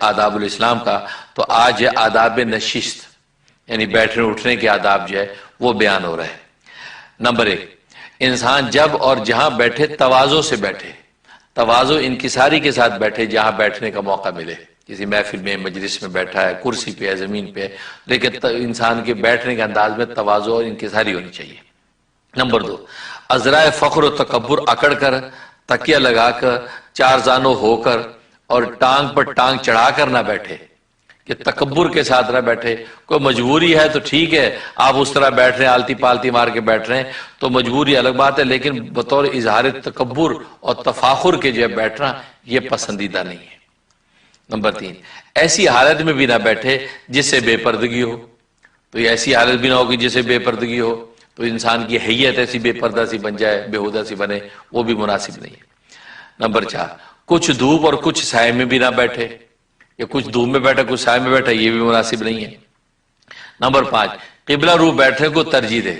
آداب الاسلام کا، تو آج ہے آداب نشست، یعنی بیٹھنے اٹھنے کے آداب جو ہے وہ بیان ہو رہا ہے۔ نمبر 1، انسان جب اور جہاں بیٹھے تواضع سے بیٹھے، تواضع انکساری کے ساتھ بیٹھے، جہاں بیٹھنے کا موقع ملے، کسی محفل میں، مجلس میں بیٹھا ہے، کرسی پہ ہے، زمین پہ، لیکن انسان کے بیٹھنے کے انداز میں تواضع اور انکساری ہونی چاہیے۔ نمبر 2، ازرائے فخر و تکبر اکڑ کر، تکیہ لگا کر، چار زانو ہو کر اور ٹانگ پر ٹانگ چڑھا کر نہ بیٹھے، کہ تکبر کے ساتھ نہ بیٹھے۔ کوئی مجبوری ہے تو ٹھیک ہے، آپ اس طرح بیٹھ رہے ہیں، آلتی پالتی مار کے بیٹھ رہے ہیں تو مجبوری الگ بات ہے، لیکن بطور اظہار تکبر اور تفاخر کے جو بیٹھنا یہ پسندیدہ نہیں ہے۔ نمبر 3، ایسی حالت میں بھی نہ بیٹھے جس سے بے پردگی ہو، تو یہ ایسی حالت بھی نہ ہو کہ جس سے بے پردگی ہو، تو انسان کی حیت ایسی بے پردہ سی بن جائے، بےہودہ سی بنے، وہ بھی مناسب نہیں ہے۔ نمبر 4، کچھ دھوپ اور کچھ سائے میں بھی نہ بیٹھے، یا کچھ دھوپ میں بیٹھا کچھ سائے میں بیٹھا، یہ بھی مناسب نہیں ہے۔ نمبر 5، قبلہ رو بیٹھنے کو ترجیح دے،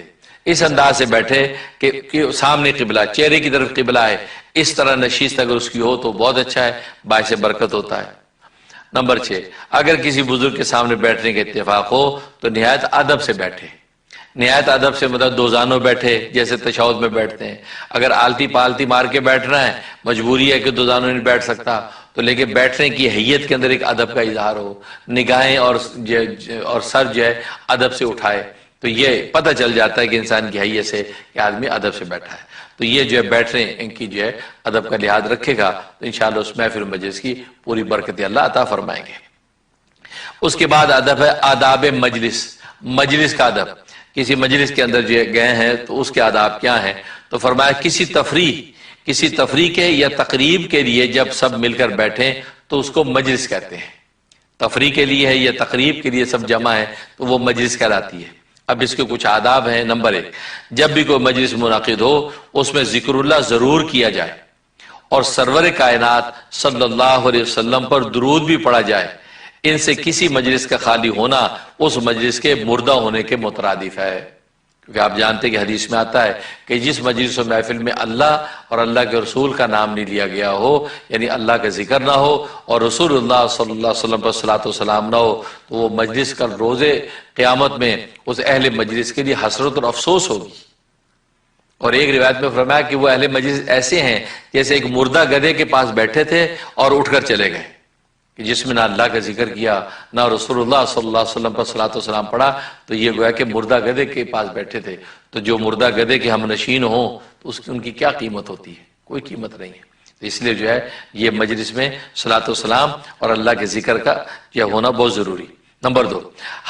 اس انداز سے بیٹھے کہ سامنے قبلہ، چہرے کی طرف قبلہ ہے، اس طرح نشست اگر اس کی ہو تو بہت اچھا ہے، باعث برکت ہوتا ہے۔ نمبر 6، اگر کسی بزرگ کے سامنے بیٹھنے کا اتفاق ہو تو نہایت ادب سے بیٹھے، نہایت ادب سے مطلب دو زانوں بیٹھے جیسے تشہد میں بیٹھتے ہیں۔ اگر آلتی پالتی مار کے بیٹھنا ہے، مجبوری ہے کہ دو زانوں نہیں بیٹھ سکتا، تو لیکن بیٹھنے کی حیت کے اندر ایک ادب کا اظہار ہو، نگاہیں اور سر جو ہے ادب سے اٹھائے، تو یہ پتہ چل جاتا ہے کہ انسان کی حیت سے کہ آدمی ادب سے بیٹھا ہے۔ تو یہ جو ہے بیٹھنے کی جو ہے ادب کا لحاظ رکھے گا تو انشاءاللہ اس محفل مجلس کی پوری برکت اللہ عطا فرمائیں گے۔ اس کے بعد ادب ہے آداب مجلس، مجلس کا ادب۔ کسی مجلس کے اندر جو گئے ہیں تو اس کے آداب کیا ہیں، تو فرمایا کسی تفریح کے یا تقریب کے لیے جب سب مل کر بیٹھیں تو اس کو مجلس کہتے ہیں۔ تفریح کے لیے ہے یا تقریب کے لیے سب جمع ہے تو وہ مجلس کہلاتی ہے۔ اب اس کے کچھ آداب ہیں۔ نمبر 1، جب بھی کوئی مجلس منعقد ہو اس میں ذکر اللہ ضرور کیا جائے اور سرور کائنات صلی اللہ علیہ وسلم پر درود بھی پڑھا جائے۔ ان سے کسی مجلس کا خالی ہونا اس مجلس کے مردہ ہونے کے مترادف ہے، کیونکہ آپ جانتے کہ حدیث میں آتا ہے کہ جس مجلس و محفل میں اللہ اور اللہ کے رسول کا نام نہیں لیا گیا ہو، یعنی اللہ کا ذکر نہ ہو اور رسول اللہ صلی اللہ علیہ وسلم پر صلاۃ و سلام نہ ہو، تو وہ مجلس کل روز قیامت میں اس اہل مجلس کے لیے حسرت اور افسوس ہوگی۔ اور ایک روایت میں فرمایا کہ وہ اہل مجلس ایسے ہیں جیسے ایک مردہ گدھے کے پاس بیٹھے تھے اور اٹھ کر چلے گئے، کہ جس میں نہ اللہ کا ذکر کیا نہ رسول اللہ صلی اللہ علیہ وسلم پر صلاۃ و سلام پڑھا، تو یہ گویا کہ مردہ گدھے کے پاس بیٹھے تھے۔ تو جو مردہ گدھے کے ہم نشین ہوں تو ان کی کیا قیمت ہوتی ہے؟ کوئی قیمت نہیں ہے۔ تو اس لیے جو ہے یہ مجلس میں صلاۃ و سلام اور اللہ کے ذکر کا یہ ہونا بہت ضروری۔ نمبر 2،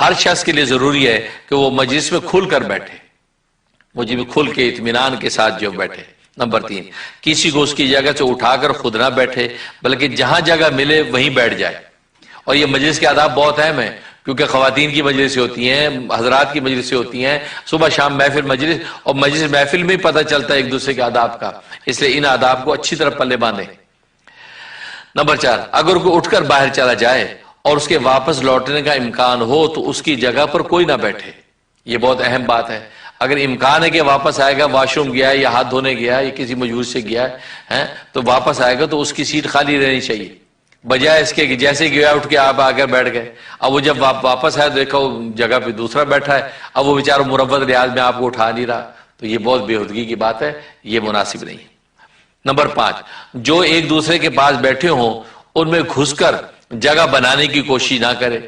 ہر شخص کے لیے ضروری ہے کہ وہ مجلس میں کھل کر بیٹھے، مجھے بھی کھل کے اطمینان کے ساتھ جو بیٹھے۔ نمبر 3، کسی کو اس کی جگہ سے اٹھا کر خود نہ بیٹھے بلکہ جہاں جگہ ملے وہیں بیٹھ جائے۔ اور یہ مجلس کے آداب بہت اہم ہیں، کیونکہ خواتین کی مجلس ہوتی ہیں، حضرات کی مجلس ہوتی ہیں، صبح شام محفل مجلس، اور مجلس محفل میں ہی پتہ چلتا ہے ایک دوسرے کے آداب کا، اس لیے ان آداب کو اچھی طرح پلے باندھیں۔ نمبر 4، اگر کوئی اٹھ کر باہر چلا جائے اور اس کے واپس لوٹنے کا امکان ہو تو اس کی جگہ پر کوئی نہ بیٹھے۔ یہ بہت اہم بات ہے۔ اگر امکان ہے کہ واپس آئے گا، واش روم گیا ہے یا ہاتھ دھونے گیا ہے یا کسی مجبور سے گیا ہے تو واپس آئے گا تو اس کی سیٹ خالی رہنی چاہیے، بجائے اس کے جیسے گیا اٹھ کے آپ آ کر بیٹھ گئے۔ اب وہ جب واپس آئے دیکھا وہ جگہ پہ دوسرا بیٹھا ہے، اب وہ بیچارہ مربت لحاظ میں آپ کو اٹھا نہیں رہا، تو یہ بہت بےہودگی کی بات ہے، یہ مناسب نہیں ہے۔ نمبر 5، جو ایک دوسرے کے پاس بیٹھے ہوں ان میں گھس کر جگہ بنانے کی کوشش نہ کرے۔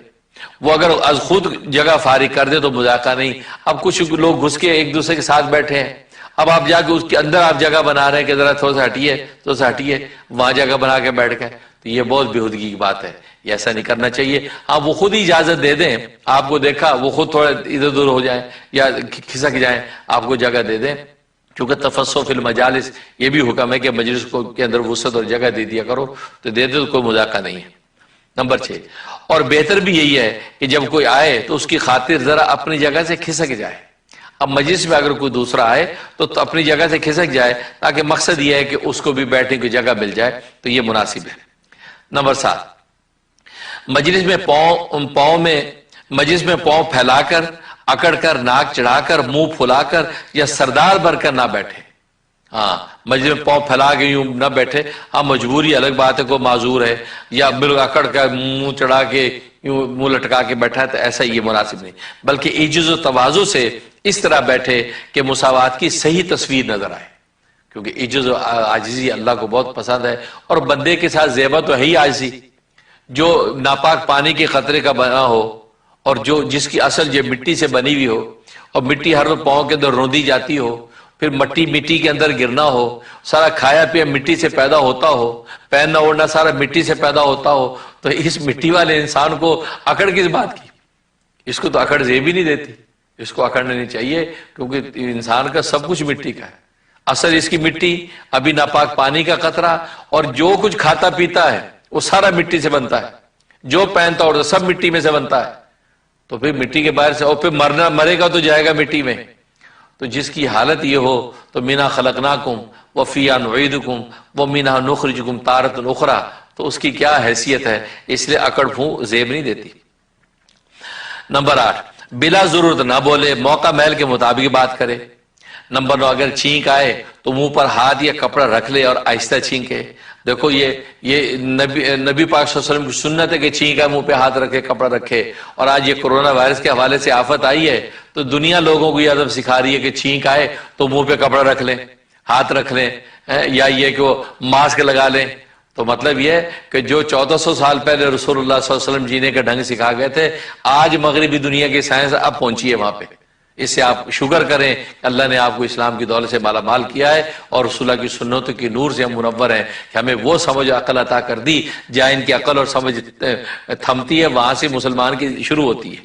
وہ اگر از خود جگہ فارغ کر دے تو مذاکرہ نہیں۔ اب کچھ لوگ گھس کے ایک دوسرے کے ساتھ بیٹھے ہیں، اب آپ جا کے اس کے اندر آپ جگہ بنا رہے ہیں کہ ذرا تھوڑا سا ہٹیے، وہاں جگہ بنا کے بیٹھ گئے، تو یہ بہت بےہودگی کی بات ہے، یہ ایسا نہیں کرنا چاہیے۔ ہاں وہ خود ہی اجازت دے دیں، آپ کو دیکھا وہ خود تھوڑا ادھر ادھر ہو جائیں یا کھسک جائیں، آپ کو جگہ دے دیں، کیونکہ تفسح فی المجالس یہ بھی حکم ہے کہ مجلس کو کے اندر وسعت اور جگہ دے دیا کرو، تو دے دے تو کوئی مذاکرہ نہیں ہے۔ نمبر 6، اور بہتر بھی یہی ہے کہ جب کوئی آئے تو اس کی خاطر ذرا اپنی جگہ سے کھسک جائے۔ اب مجلس میں اگر کوئی دوسرا آئے تو اپنی جگہ سے کھسک جائے، تاکہ مقصد یہ ہے کہ اس کو بھی بیٹھنے کی جگہ مل جائے، تو یہ مناسب ہے۔ نمبر 7، مجلس میں پاؤں پھیلا کر، اکڑ کر، ناک چڑھا کر، منہ پھلا کر یا سردار بھر کر نہ بیٹھے۔ ہاں مجلس میں پاؤں پھیلا کے یوں نہ بیٹھے. ہاں مجبوری الگ بات ہے، کوئی معذور ہے یا بالکل اکڑ کا منہ چڑھا کے یوں منہ لٹکا کے بیٹھا ہے تو ایسا یہ مناسب نہیں، بلکہ عجز و تواضع سے اس طرح بیٹھے کہ مساوات کی صحیح تصویر نظر آئے، کیونکہ عجز و عاجزی اللہ کو بہت پسند ہے. اور بندے کے ساتھ زیبا تو ہے ہی عاجزی. جو ناپاک پانی کے قطرے کا بنا ہو اور جس کی اصل جو مٹی سے بنی ہوئی ہو، اور مٹی ہر وقت پاؤں کے اندر روندی جاتی ہو، پھر مٹی کے اندر گرنا ہو، سارا کھایا پیا مٹی سے پیدا ہوتا ہو، پہننا اوڑھنا سارا مٹی سے پیدا ہوتا ہو، تو اس مٹی والے انسان کو اکڑ کس بات کی؟ اس کو تو اکڑ زیب ہی نہیں دیتی، اس کو اکڑنا نہیں چاہیے، کیونکہ انسان کا سب کچھ مٹی کا ہے. اصل اس کی مٹی، ابھی ناپاک پانی کا قطرہ، اور جو کچھ کھاتا پیتا ہے وہ سارا مٹی سے بنتا ہے، جو پہنتا اور سب مٹی میں سے بنتا ہے. تو پھر مٹی کے باہر سے، اور پھر مرے گا تو جائے گا مٹی میں. تو جس کی حالت یہ ہو تو منہا خلقناکم وفیہا نعیدکم ومنہا نخرجکم تارۃ اخری، تو اس کی کیا حیثیت ہے؟ اس لیے اکڑ پھوں زیب نہیں دیتی. نمبر 8، بلا ضرورت نہ بولے، موقع محل کے مطابق بات کرے. نمبر 9، اگر چھینک آئے تو منہ پر ہاتھ یا کپڑا رکھ لے اور آہستہ چھینکے. دیکھو یہ نبی پاک صلی اللہ علیہ وسلم کی سنت ہے کہ چھینک آئے منہ پہ ہاتھ رکھے، کپڑا رکھے. اور آج یہ کرونا وائرس کے حوالے سے آفت آئی ہے تو دنیا لوگوں کو یہ ادب سکھا رہی ہے کہ چھینک آئے تو منہ پہ کپڑا رکھ لیں، ہاتھ رکھ لیں، یا یہ کہ وہ ماسک لگا لیں. تو مطلب یہ ہے کہ جو 1400 سال پہلے رسول اللہ صلی اللہ علیہ وسلم جینے کا ڈھنگ سکھا گئے تھے، آج مغربی دنیا کی سائنس اب پہنچی ہے وہاں پہ. اس سے آپ شکر کریں کہ اللہ نے آپ کو اسلام کی دولت سے مالا مال کیا ہے، اور رسول اللہ کی سنتوں کی نور سے ہم منور ہیں کہ ہمیں وہ سمجھ عقل عطا کر دی جہاں ان کی عقل اور سمجھ تھمتی ہے وہاں سے مسلمان کی شروع ہوتی ہے.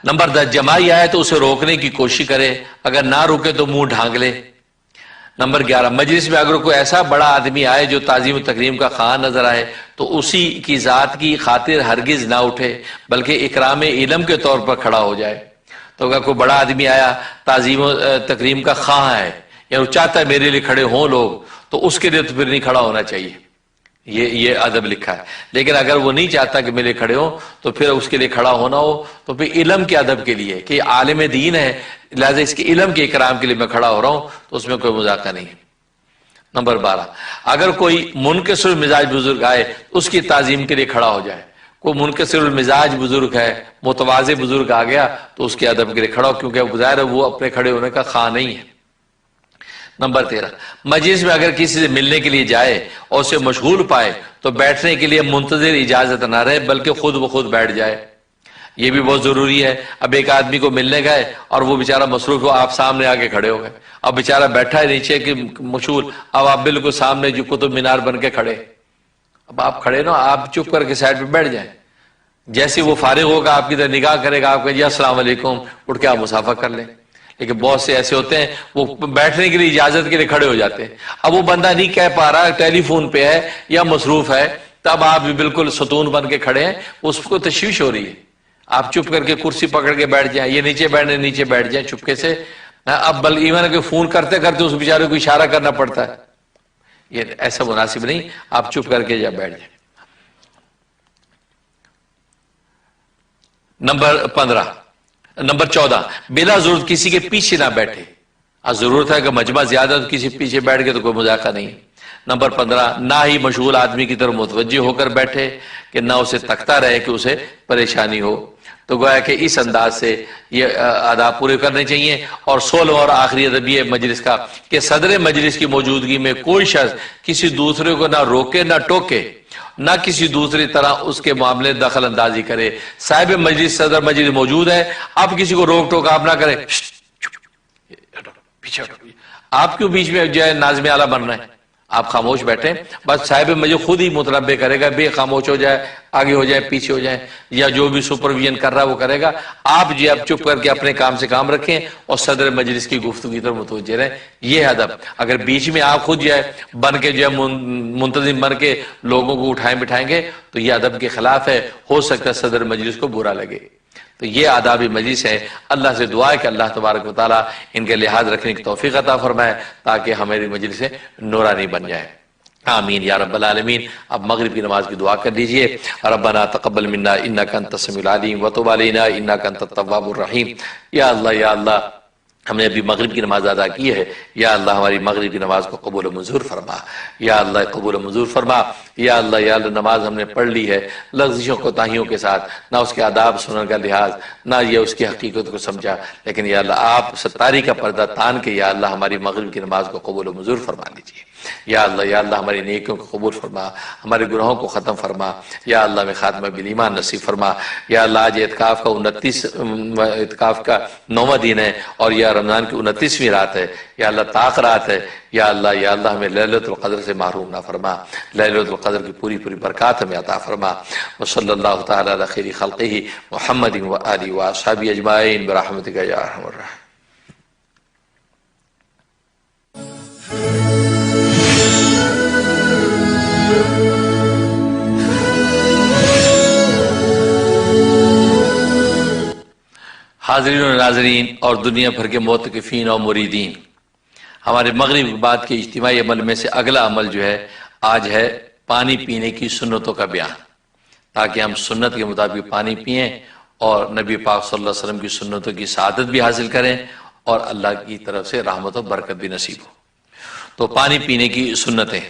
نمبر 10، جمائی آئے تو اسے روکنے کی کوشش کرے، اگر نہ روکے تو منہ ڈھانک لے. نمبر 11، مجلس میں اگر کوئی ایسا بڑا آدمی آئے جو تعظیم و تکریم کا خواہاں نظر آئے تو اسی کی ذات کی خاطر ہرگز نہ اٹھے، بلکہ اکرام علم کے طور پر کھڑا ہو جائے. تو اگر کوئی بڑا آدمی آیا تعظیم و تکریم کا خواہاں ہے، یا وہ چاہتا ہے میرے لیے کھڑے ہوں لوگ، تو اس کے لیے تو پھر نہیں کھڑا ہونا چاہیے. یہ ادب لکھا ہے. لیکن اگر وہ نہیں چاہتا کہ میرے کھڑے ہوں تو پھر اس کے لیے کھڑا ہونا ہو تو پھر علم کے ادب کے لیے کہ عالم دین ہے، لہذا اس کے علم کے اکرام کے لیے میں کھڑا ہو رہا ہوں، تو اس میں کوئی مذاکرہ نہیں ہے. نمبر 12، اگر کوئی منکسر المزاج بزرگ آئے اس کی تعظیم کے لیے کھڑا ہو جائے. کوئی منکسر المزاج بزرگ ہے، متواضع بزرگ آ گیا تو اس کے ادب کے لیے کھڑا ہو، کیونکہ ظاہر ہے وہ اپنے کھڑے ہونے کا خواہ نہیں ہے. نمبر 13، مجلس میں اگر کسی سے ملنے کے لیے جائے اور اسے مشغول پائے تو بیٹھنے کے لیے منتظر اجازت نہ رہے، بلکہ خود بخود بیٹھ جائے. یہ بھی بہت ضروری ہے. اب ایک آدمی کو ملنے گئے اور وہ بیچارہ مصروف ہو، آپ سامنے آگے کھڑے ہو گئے، اب بیچارہ بیٹھا ہے نیچے کہ مشغول، اب آپ بالکل سامنے جو قطب مینار بن کے کھڑے. اب آپ کھڑے نا، آپ چپ کر کے سائڈ پہ بیٹھ جائیں. جیسے وہ فارغ ہوگا آپ کی طرف نگاہ کرے گا، آپ کہیں جی السلام علیکم، اٹھ کے آپ مصافحہ کر لیں. لیکن بہت سے ایسے ہوتے ہیں وہ بیٹھنے کے لیے اجازت کے لیے کھڑے ہو جاتے ہیں. اب وہ بندہ نہیں کہہ پا رہا، ٹیلی فون پہ ہے یا مصروف ہے، تب آپ بھی بالکل ستون بن کے کھڑے ہیں، اس کو تشویش ہو رہی ہے. آپ چپ کر کے کرسی پکڑ کے بیٹھ جائیں، یہ نیچے بیٹھنے نیچے بیٹھ جائیں چپکے سے. اب بل ایون کہ فون کرتے کرتے اس بیچارے کو اشارہ کرنا پڑتا ہے، یہ ایسا مناسب نہیں. آپ چپ کر کے جا بیٹھ جائیں. نمبر 14، بلا ضرورت کسی کے پیچھے نہ بیٹھے. ضرورت ہے کہ مجمع زیادہ تو کسی پیچھے بیٹھ کے تو کوئی مذاکرہ نہیں. نمبر 15، نہ ہی مشغول آدمی کی طرف متوجہ ہو کر بیٹھے کہ نہ اسے تکتا رہے کہ اسے پریشانی ہو. تو گویا کہ اس انداز سے یہ آداب پورے کرنے چاہیے. اور 16 اور آخری ادب یہ مجلس کا کہ صدر مجلس کی موجودگی میں کوئی شخص کسی دوسرے کو نہ روکے نہ ٹوکے، نہ کسی دوسری طرح اس کے معاملے دخل اندازی کرے. صاحب مجلس صدر مجلس موجود ہے، آپ کسی کو روک ٹوک آپ نہ کریں، پیچھے آپ کیوں بیچ میں جو ہے ناظم اعلیٰ بن رہے ہیں؟ آپ خاموش بیٹھیں، بس صاحب مجلس خود ہی متنبع کرے گا، بے خاموش ہو جائے، آگے ہو جائے پیچھے ہو جائے، یا جو بھی سپرویژن کر رہا ہے وہ کرے گا. آپ جو اب چپ کر کے اپنے کام سے کام رکھیں اور صدر مجلس کی گفتگو کی طرف متوجہ رہیں. یہ ادب. اگر بیچ میں آپ خود جو ہے بن کے جو ہے منتظم بن کے لوگوں کو اٹھائیں بٹھائیں گے تو یہ ادب کے خلاف ہے، ہو سکتا ہے صدر مجلس کو برا لگے. تو یہ آداب مجلس ہے. اللہ سے دعا ہے کہ اللہ تبارک و تعالیٰ ان کے لحاظ رکھنے کی توفیق عطا فرمائے تاکہ ہماری مجلس نورانی بن جائے. آمین یا رب العالمین. اب مغرب کی نماز کی دعا کر لیجئے. ربنا تقبل منا انک انت السمیع العلیم وتب علینا انک انت التواب الرحیم. یا اللہ ہم نے ابھی مغرب کی نماز ادا کی ہے، یا اللہ ہماری مغرب کی نماز کو قبول و منظور فرما، یا اللہ قبول و منظور فرما، یا اللہ نماز ہم نے پڑھ لی ہے لغزشوں کوتاہیوں کے ساتھ، نہ اس کے آداب سنن کا لحاظ، نہ یہ اس کی حقیقت کو سمجھا، لیکن یا اللہ آپ ستاری کا پردہ تان کے یا اللہ ہماری مغرب کی نماز کو قبول و منظور فرما لیجیے، یا اللہ ہماری نیکیوں کو قبول فرما، ہمارے گناہوں کو ختم فرما، یا اللہ میں خاتمہ بالایمان نصیب فرما، یا اللہ آج اعتکاف کا 9واں دن ہے اور یا رمضان کی 29ویں رات ہے، یا اللہ طاق رات ہے، یا اللہ ہمیں لیلۃ القدر سے محروم نہ فرما، لیلۃ القدر کی پوری برکات ہمیں عطا فرما، وصلی اللہ تعالی علی خیر خلقہ محمد و آلہ و اصحابہ اجمعین برحمتک یا ارحم الراحمین۔ حاضرین و ناظرین اور دنیا بھر کے معتکفین اور مریدین، ہمارے مغرب کے بعد کے اجتماعی عمل میں سے اگلا عمل جو ہے آج ہے پانی پینے کی سنتوں کا بیان، تاکہ ہم سنت کے مطابق پانی پئیں اور نبی پاک صلی اللہ علیہ وسلم کی سنتوں کی سعادت بھی حاصل کریں اور اللہ کی طرف سے رحمت و برکت بھی نصیب ہو۔ تو پانی پینے کی سنتیں،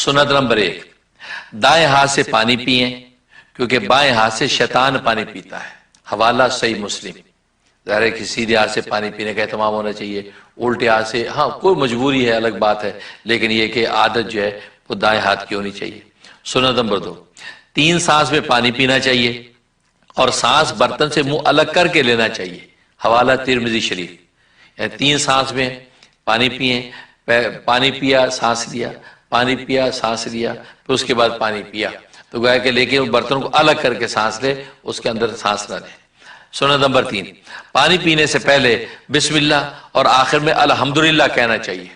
سنت نمبر 1، دائیں ہاتھ سے پانی پئیں کیونکہ بائیں ہاتھ سے شیطان پانی پیتا ہے، حوالہ صحیح مسلم۔ ظاہر ہے کہ سیدھے ہاتھ سے پانی پینے کا اہتمام ہونا چاہیے، الٹے ہاتھ سے ہاں کوئی مجبوری ہے الگ بات ہے، لیکن یہ کہ عادت جو ہے وہ دائیں ہاتھ کی ہونی چاہیے۔ سنت نمبر 2، 3 سانس میں پانی پینا چاہیے اور سانس برتن سے منہ الگ کر کے لینا چاہیے، حوالہ ترمذی شریف۔ یعنی 3 سانس میں پانی پئیں، پانی پیا سانس لیا، پانی پیا سانس لیا، پھر اس کے بعد پانی پیا، تو گویا کہ لیکن وہ برتن کو الگ کر کے سانس لے، اس کے اندر سانس نہ لے۔ سنت نمبر 3، پانی پینے سے پہلے بسم اللہ اور آخر میں الحمدللہ کہنا چاہیے،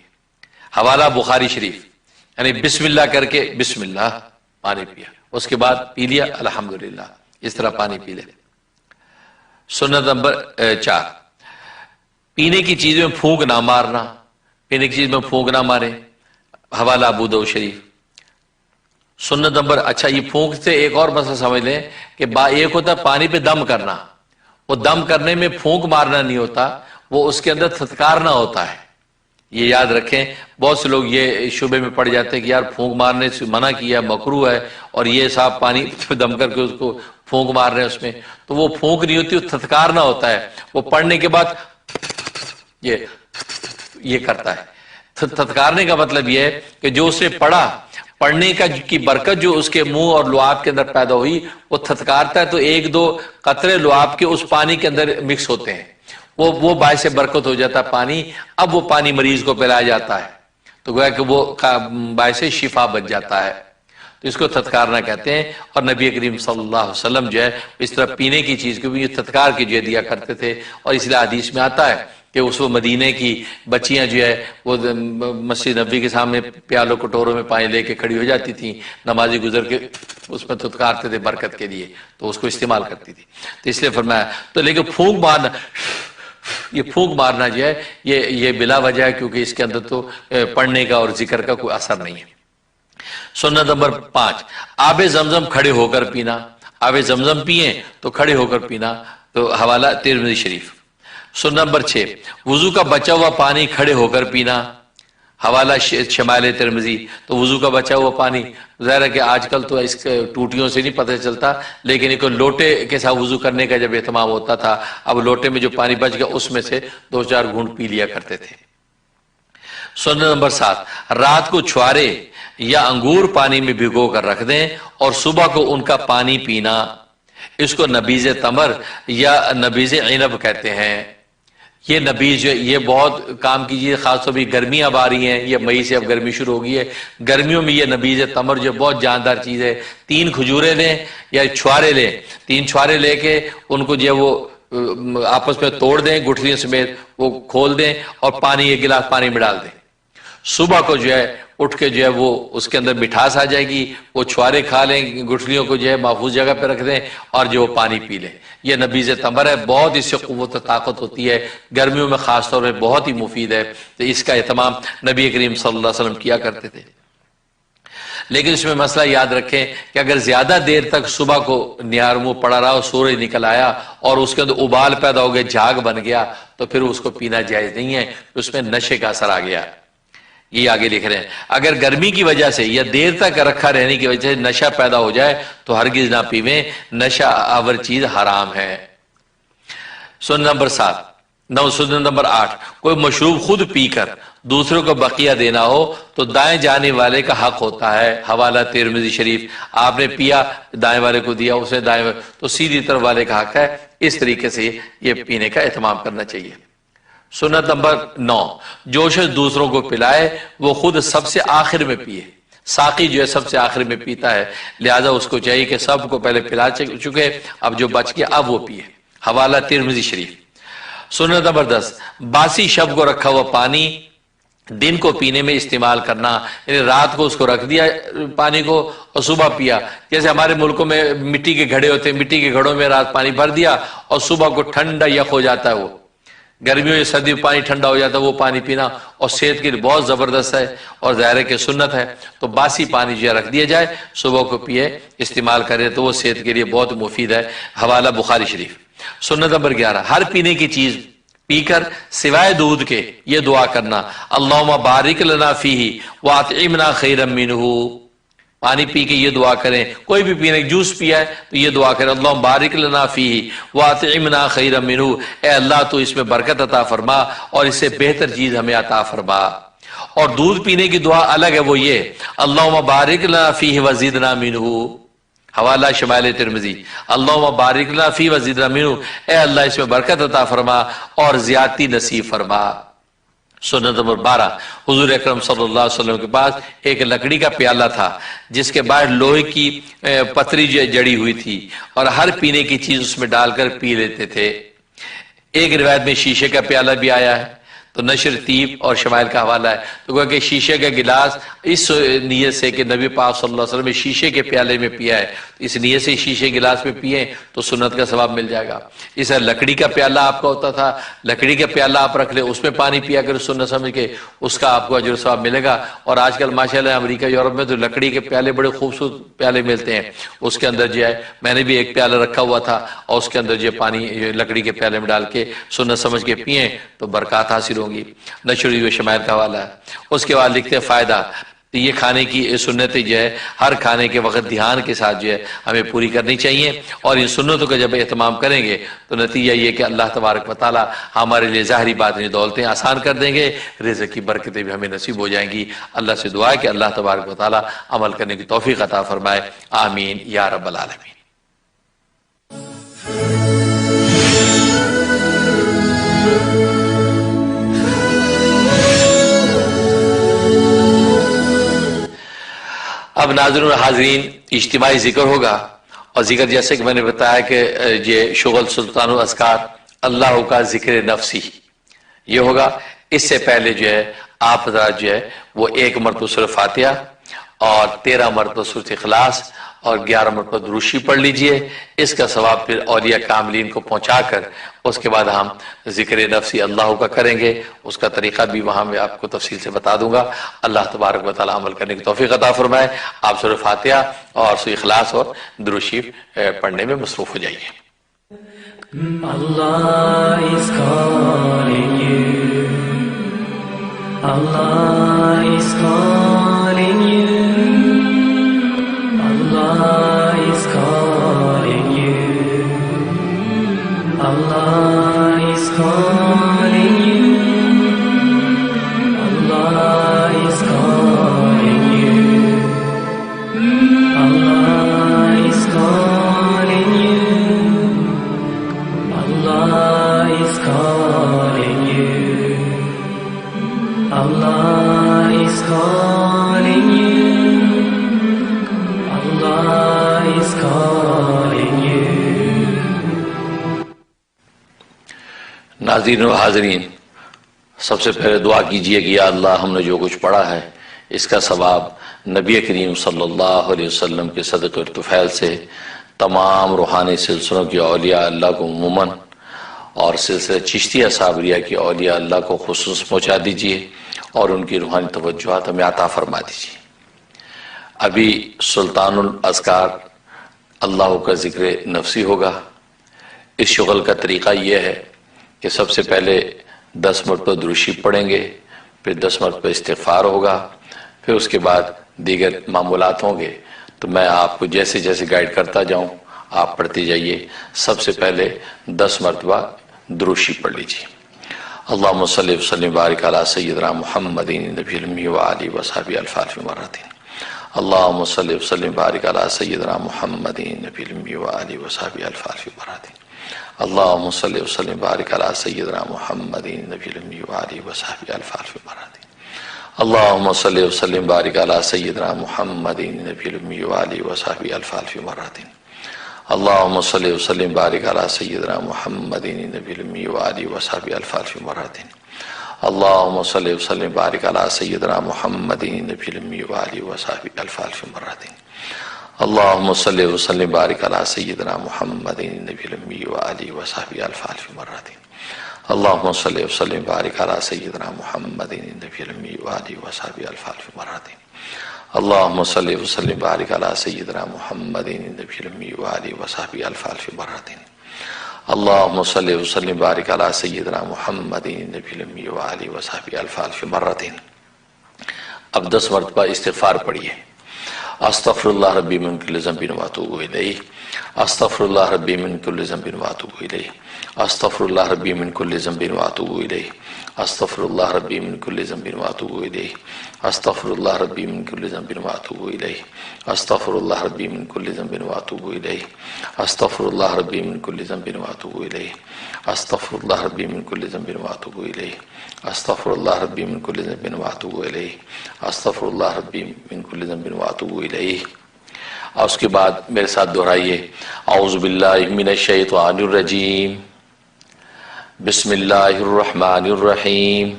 حوالہ بخاری شریف۔ یعنی بسم اللہ کر کے بسم اللہ پانی پیا، اس کے بعد پی لیا الحمدللہ، اس طرح پانی پی لے۔ سنت نمبر 4، پینے کی چیز میں پھونک نہ مارنا، پینے کی چیز میں پھونک نہ مارے، حوالہ ابو داؤد شریف۔ سنت نمبر، اچھا یہ پھونک سے ایک اور مسئلہ سمجھ لیں کہ ایک ہوتا ہے پانی پہ دم کرنا، وہ دم کرنے میں پھونک مارنا نہیں ہوتا، وہ اس کے اندر تھتکارنا ہوتا ہے، یہ یاد رکھیں۔ بہت سے لوگ یہ شعبے میں پڑ جاتے ہیں کہ یار پھونک مارنے سے منع کیا، مکروہ ہے، اور یہ صاحب پانی پہ دم کر کے اس کو پھونک مار رہے ہیں اس میں، تو وہ پھونک نہیں ہوتی، وہ تھتکارنا ہوتا ہے۔ وہ پڑھنے کے بعد یہ کرتا ہے۔ تھتکارنے کا مطلب یہ ہے کہ جو اسے پڑھا، پڑھنے کی برکت جو اس کے منہ اور لعاب کے اندر پیدا ہوئی، وہ تھتکارتا ہے تو 1-2 قطرے لعاب کے اس پانی کے اندر مکس ہوتے ہیں، وہ باعث برکت ہو جاتا ہے پانی۔ اب وہ پانی مریض کو پلایا جاتا ہے تو گویا کہ وہ باعث شفا بن جاتا ہے، تو اس کو تھتکارنا کہتے ہیں۔ اور نبی کریم صلی اللہ علیہ وسلم جو ہے اس طرح پینے کی چیز کو بھی تھتکار کے جو دیا کرتے تھے، اور اس لیے حدیث میں آتا ہے کہ اس مدینے کی بچیاں جو ہے وہ مسجد نبوی کے سامنے پیالوں کٹوروں میں پانی لے کے کھڑی ہو جاتی تھیں، نمازی گزر کے اس میں تھتکارتے تھے برکت کے لیے، تو اس کو استعمال کرتی تھی، تو اس لیے فرمایا۔ تو لیکن پھونک مارنا، یہ پھونک مارنا جو ہے یہ بلا وجہ ہے، کیونکہ اس کے اندر تو پڑھنے کا اور ذکر کا کوئی اثر نہیں ہے۔ سنت نمبر 5، آب زمزم کھڑے ہو کر پینا، آب زمزم پئیں تو کھڑے ہو کر پینا، تو حوالہ ترمذی شریف۔ سنت نمبر 6، وضو کا بچا ہوا پانی کھڑے ہو کر پینا، حوالہ شمائل ترمذی۔ تو وضو کا بچا ہوا پانی، ظاہر ہے کہ آج کل تو اس ٹوٹیوں سے نہیں پتہ چلتا، لیکن ایک لوٹے کے ساتھ وضو کرنے کا جب اہتمام ہوتا تھا، اب لوٹے میں جو پانی بچ گیا اس میں سے 2-4 گھونٹ پی لیا کرتے تھے۔ سنت نمبر 7، رات کو چھوارے یا انگور پانی میں بھگو کر رکھ دیں اور صبح کو ان کا پانی پینا، اس کو نبیذ تمر یا نبیذ عنب کہتے ہیں۔ یہ نبیذ جو یہ بہت کام کیجیے، خاص طور پہ گرمیاں اب آ رہی ہیں، یہ مئی سے اب گرمی شروع ہو گئی ہے، گرمیوں میں یہ نبیذ تمر جو بہت جاندار چیز ہے۔ 3 کھجوریں لیں یا چھوارے لیں، 3 چھوارے لے کے ان کو جو ہے وہ آپس میں توڑ دیں، گٹھلیوں سمیت وہ کھول دیں اور پانی 1 گلاس پانی میں ڈال دیں۔ صبح کو جو ہے اٹھ کے جو ہے وہ اس کے اندر مٹھاس آ جائے گی، وہ چھوارے کھا لیں، گٹھلیوں کو جو ہے محفوظ جگہ پہ رکھ دیں اور جو پانی پی لیں۔ یہ نبیذ تمر ہے، بہت اس سے قوت و طاقت ہوتی ہے، گرمیوں میں خاص طور پہ بہت ہی مفید ہے، تو اس کا اہتمام نبی کریم صلی اللہ علیہ وسلم کیا کرتے تھے۔ لیکن اس میں مسئلہ یاد رکھیں کہ اگر زیادہ دیر تک صبح کو نیار منہ پڑا رہا، سورج نکل آیا اور اس کے اندر ابال پیدا ہو گیا، جھاگ بن گیا، تو پھر اس کو پینا جائز نہیں ہے، اس میں نشے کا اثر آ گیا۔ یہ آگے لکھ رہے ہیں اگر گرمی کی وجہ سے یا دیر تک رکھا رہنے کی وجہ سے نشہ پیدا ہو جائے تو ہرگز نہ پیویں، نشہ آور چیز حرام ہے۔ سنت نمبر 8، کوئی مشروب خود پی کر دوسروں کو بقیہ دینا ہو تو دائیں جانے والے کا حق ہوتا ہے۔ حوالہ ترمذی شریف۔ آپ نے پیا، دائیں والے کو دیا، اس نے دائیں والے، تو سیدھی طرف والے کا حق ہے۔ اس طریقے سے یہ پینے کا اہتمام کرنا چاہیے۔ سنت نمبر 9، جو شخص دوسروں کو پلائے وہ خود سب سے آخر میں پیے۔ ساقی جو ہے سب سے آخر میں پیتا ہے، لہذا اس کو چاہیے کہ سب کو پہلے پلا چکے، اب جو بچ گیا اب وہ پیے۔ حوالہ ترمذی شریف۔ سنت نمبر 10، باسی شب کو رکھا ہوا پانی دن کو پینے میں استعمال کرنا، یعنی رات کو اس کو رکھ دیا پانی کو اور صبح پیا۔ جیسے ہمارے ملکوں میں مٹی کے گھڑے ہوتے ہیں، مٹی کے گھڑوں میں رات پانی بھر دیا اور صبح کو ٹھنڈا یخ ہو جاتا ہے، وہ گرمیوں یا سردی میں پانی ٹھنڈا ہو جاتا ہے، وہ پانی پینا اور صحت کے لیے بہت زبردست ہے اور ظاہر کہ سنت ہے۔ تو باسی پانی جو ہے رکھ دیا جائے، صبح کو پیے، استعمال کرے تو وہ صحت کے لیے بہت مفید ہے۔ حوالہ بخاری شریف۔ سنت نمبر 11، ہر پینے کی چیز پی کر سوائے دودھ کے یہ دعا کرنا، اللہم بارک لنا فیہ واطعمنا خیرا منہ۔ پانی پی کے یہ دعا کریں، کوئی بھی پینے جوس پیا ہے تو یہ دعا کریں، اللہم بارک لنا فیہ واطعمنا خیرا منہ، اے اللہ تو اس میں برکت عطا فرما اور اس سے بہتر چیز ہمیں عطا فرما۔ اور دودھ پینے کی دعا الگ ہے، وہ یہ اللہم بارک لنا فیہ وزدنا منہ۔ حوالہ شمائل ترمذی۔ اللہم بارک لنا فیہ وزدنا منہ، اے اللہ اس میں برکت عطا فرما اور زیادتی نصیب فرما۔ سنت نمبر 12، حضور اکرم صلی اللہ علیہ وسلم کے پاس ایک لکڑی کا پیالہ تھا جس کے باہر لوہے کی پتری جڑی ہوئی تھی اور ہر پینے کی چیز اس میں ڈال کر پی لیتے تھے۔ ایک روایت میں شیشے کا پیالہ بھی آیا ہے، تو نشر طیب اور شمائل کا حوالہ ہے، تو کہا کہ شیشے کا گلاس اس نیت سے کہ نبی پاک صلی اللہ علیہ وسلم نے شیشے کے پیالے میں پیا ہے، اس نیت سے شیشے گلاس میں پیئیں تو سنت کا ثواب مل جائے گا۔ اس طرح لکڑی کا پیالہ آپ کا ہوتا تھا، لکڑی کا پیالہ آپ رکھ لیں، اس میں پانی پیا کر سنت سمجھ کے اس کا آپ کو اجر و ثواب ملے گا۔ اور آج کل ماشاءاللہ امریکہ یورپ میں تو لکڑی کے پیالے بڑے خوبصورت پیالے ملتے ہیں، اس کے اندر جو ہے میں نے بھی ایک پیالہ رکھا ہوا تھا اور اس کے اندر جو پانی لکڑی کے پیالے میں ڈال کے سنت سمجھ کے پئیں تو برکات حاصل ہوں گی۔ نشری و شمائل کا حوالہ ہے۔ اس کے بعد لکھتے ہیں فائدہ، یہ کھانے کی سنتیں جو ہے ہر کھانے کے وقت دھیان کے ساتھ جو ہے ہمیں پوری کرنی چاہیے، اور ان سنتوں کا جب اہتمام کریں گے تو نتیجہ یہ کہ اللہ تبارک و تعالی ہمارے لیے ظاہری باطنی دولتیں آسان کر دیں گے، رزق کی برکتیں بھی ہمیں نصیب ہو جائیں گی۔ اللہ سے دعا ہے کہ اللہ تبارک و تعالی عمل کرنے کی توفیق عطا فرمائے، آمین یا رب العالمین۔ اب ناظرین حاضرین اجتماعی ذکر ہوگا، اور ذکر جیسے کہ میں نے بتایا کہ یہ شغل سلطان الاذکار اللہ کا ذکر نفسی یہ ہوگا۔ اس سے پہلے جو ہے آپ حضرات جو ہے وہ 1 مرتبہ سورۃ فاتحہ اور 13 مرتبہ سورۃ اخلاص اور 11 مرتبہ درود شریف پڑھ لیجئے۔ اس کا ثواب پھر اولیاء کاملین کو پہنچا کر اس کے بعد ہم ذکر نفسی اللہ کا کریں گے، اس کا طریقہ بھی وہاں میں آپ کو تفصیل سے بتا دوں گا۔ اللہ تبارک و تعالی عمل کرنے کی توفیق عطا فرمائے۔ آپ سورۃ فاتحہ اور سورۃ اخلاص اور درود شریف پڑھنے میں مصروف ہو جائیے۔ Allah is calling you. Allah is calling you. Allah is calling you. Allah is calling you. Allah is calling you. Allah is calling you. Allah is calling you. Allah is calling you. Allah is calling you. ناظرین و حاضرین، سب سے پہلے دعا کیجئے کہ یا اللہ ہم نے جو کچھ پڑھا ہے اس کا ثواب نبی کریم صلی اللہ علیہ وسلم کے صدقے اور طفیل سے تمام روحانی سلسلوں کی اولیاء اللہ کو عموماً اور سلسلہ چشتیہ صابریہ کی اولیاء اللہ کو خصوص پہنچا دیجئے اور ان کی روحانی توجہات ہمیں عطا فرما دیجئے۔ ابھی سلطان الاذکار اللہ کا ذکر نفسی ہوگا. اس شغل کا طریقہ یہ ہے کہ سب سے پہلے 10 مرتبہ درود شریف پڑھیں گے، پھر 10 مرتبہ استغفار ہوگا، پھر اس کے بعد دیگر معمولات ہوں گے. تو میں آپ کو جیسے جیسے گائیڈ کرتا جاؤں آپ پڑھتے جائیے. سب سے پہلے 10 مرتبہ درود شریف پڑھ لیجیے. اللہم صلی وسلم بارک علی سیدنا محمد نبی الامی وآلہ وصحبہ الف مرۃ. اللہم صلی وسلم بارک علی سیدنا محمد نبی الامی وآلہ وصحبہ الف مرۃ. اللہم صلی وسلم بارک علی سیدنا محمد نبی الامی وآلہ وصحبہ الف مرۃ. اللہم صلی وسلم بارک علی سیدنا محمد نبی الامی وآلہ وصحبہ الف مرۃ. اللہم صلی وسلم بارک علی سیدنا محمد نبی الامی وآلہ وصحبہ الف مرۃ. اللہم صلی وسلم بارک علی سیدنا محمد نبی الامی وآلہ وصحبہ الف مرۃ. اللہم صلی وسلم بارک علی سیدنا محمد نبی الامی وآلہ وصحبہ الف مرۃ. اللہم صلی وسلم بارک علی سیدنا محمد نبی الامی وآلہ وصحبہ الف مرۃ. اللہم صلی وسلم بارک علی سیدنا محمد نبی الامی وآلہ وصحبہ الف مرۃ. اللہم صلی وسلم بارک علی سیدنا محمد نبی الامی وآلہ وصحبہ الف مرۃ. اب 10 مرتبہ استغفار پڑھیے. استغفر اللہ ربی من کل ذنب واتوب الیہ. استغفر اللہ ربی من کل ذنب واتوب الیہ. استغفر اللہ ربی من کل ذنب واتوب الیہ. استغفر اللہ ربی من کل ذنب واتوب الیہ. استغفر اللہ ربی من کل ذنب واتوب الیہ. استغفر اللہ ربی من کل ذنب واتوب الیہ. استغفر اللہ ربی من کل ذنب واتوب الیہ. استغفر اللہ ربی من کل ذنب واتوب الیہ. استغفر اللہ ربی من کل ذنب واتوب الیہ. استغفر اللہ ربی من کل ذنب واتوب الیہ. اور اس کے بعد میرے ساتھ دہرائیے اعوذ باللہ من الشیطان الرجیم بسم اللہ الرحمن الرحیم.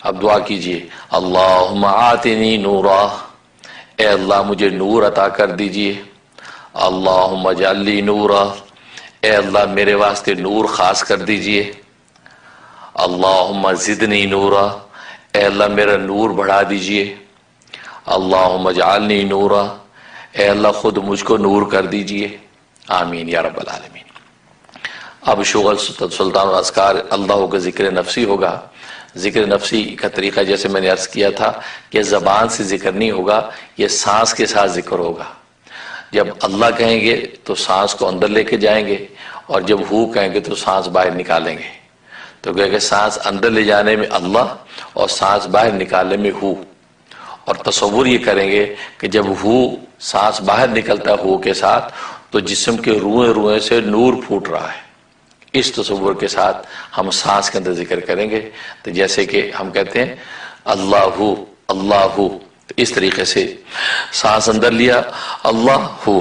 اب دعا کیجئے اللہم آتنی نورا. اے اللہ مجھے نور عطا کر دیجئے. اللہم اجعل لی نورا. اے اللہ میرے واسطے نور خاص کر دیجئے. اللہم زدنی نورا. اے اللہ میرا نور بڑھا دیجئے. اللہم اجعلنی نورا. اے اللہ خود مجھ کو نور کر دیجئے. آمین یا رب العالمین. اب شغل سلطان الاذکار اللہ کا ذکر نفسی ہوگا. ذکر نفسی کا طریقہ جیسے میں نے عرض کیا تھا کہ زبان سے ذکر نہیں ہوگا، یہ سانس کے ساتھ ذکر ہوگا. جب اللہ کہیں گے تو سانس کو اندر لے کے جائیں گے، اور جب ہو کہیں گے تو سانس باہر نکالیں گے. تو کہ سانس اندر لے جانے میں اللہ اور سانس باہر نکالنے میں ہو. اور تصور یہ کریں گے کہ جب ہو سانس باہر نکلتا ہے ہو کے ساتھ تو جسم کے روئیں روئیں سے نور پھوٹ رہا ہے. اس تصور کے ساتھ ہم سانس کے اندر ذکر کریں گے. تو جیسے کہ ہم کہتے ہیں اللہ ہو اللہ ہو، تو اس طریقے سے سانس اندر لیا اللہ ہو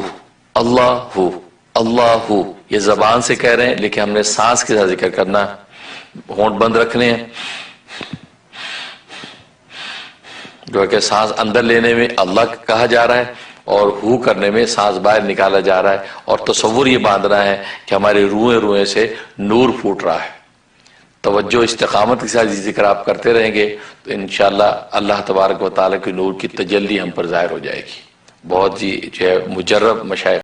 اللہ ہو اللہ ہو. یہ زبان سے کہہ رہے ہیں لیکن ہم نے سانس کے ساتھ ذکر کرنا ہے. ہونٹ بند رکھنے ہیں، جو ہے کہ سانس اندر لینے میں اللہ کہا جا رہا ہے اور ہو کرنے میں سانس باہر نکالا جا رہا ہے. اور تصور یہ باندھنا ہے کہ ہمارے روئیں روئیں سے نور پھوٹ رہا ہے. توجہ استقامت کے ساتھ یہ ذکر آپ کرتے رہیں گے تو انشاءاللہ اللہ تبارک و تعالیٰ کے نور کی تجلی ہم پر ظاہر ہو جائے گی. بہت ہی جو ہے مجرب مشائخ